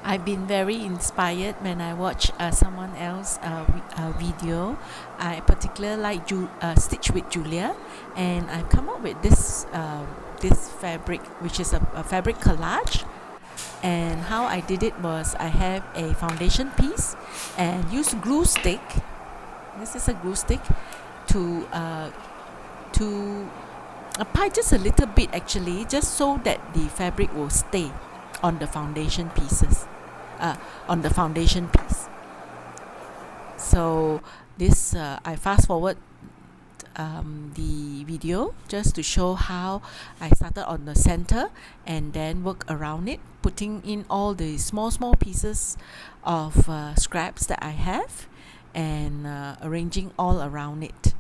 I've been very inspired when I watch someone else video. I particularly like Stitch with Julia, and I've come up with this fabric, which is a fabric collage. And how I did it was I have a foundation piece and use glue stick. This is a glue stick to apply just a little bit, actually, just so that the fabric will stay on the foundation pieces, on the foundation piece. So this I fast forward the video just to show how I started on the center and then work around it, putting in all the small pieces of scraps that I have, and arranging all around it.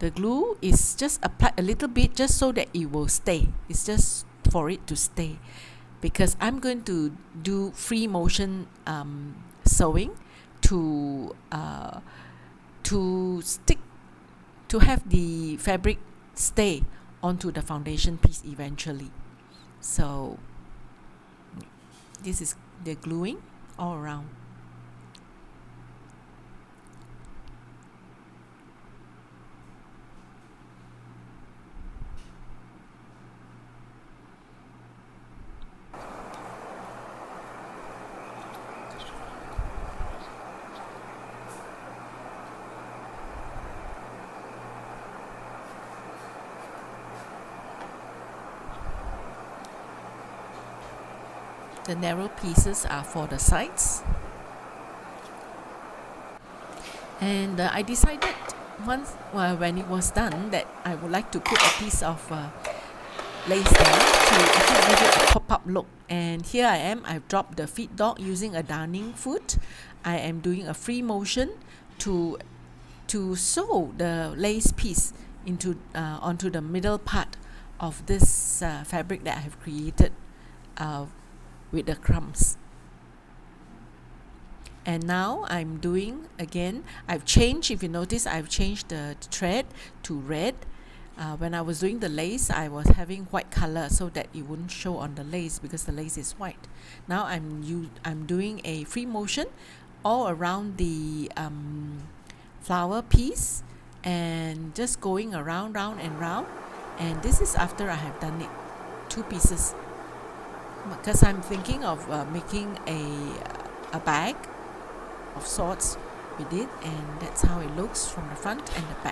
The glue is just applied a little bit just so that it will stay. It's just for it to stay, because I'm going to do free motion sewing to stick, to have the fabric stay onto the foundation piece eventually. So this is the gluing all around. The narrow pieces are for the sides, and I decided once when it was done that I would like to put a piece of lace there to actually give it a pop-up look. And here I am, I've dropped the feed dog using a darning foot. I am doing a free motion to sew the lace piece into onto the middle part of this fabric that I have created with the crumbs. And now I'm doing again, I've changed, if you notice, I've changed the thread to red. When I was doing the lace, I was having white color so that it wouldn't show on the lace because the lace is white. Now I'm doing a free motion all around the flower piece, and just going around, round and round. And this is after I have done it, 2 pieces, because I'm thinking of making a bag of sorts with it, and that's how it looks from the front and the back.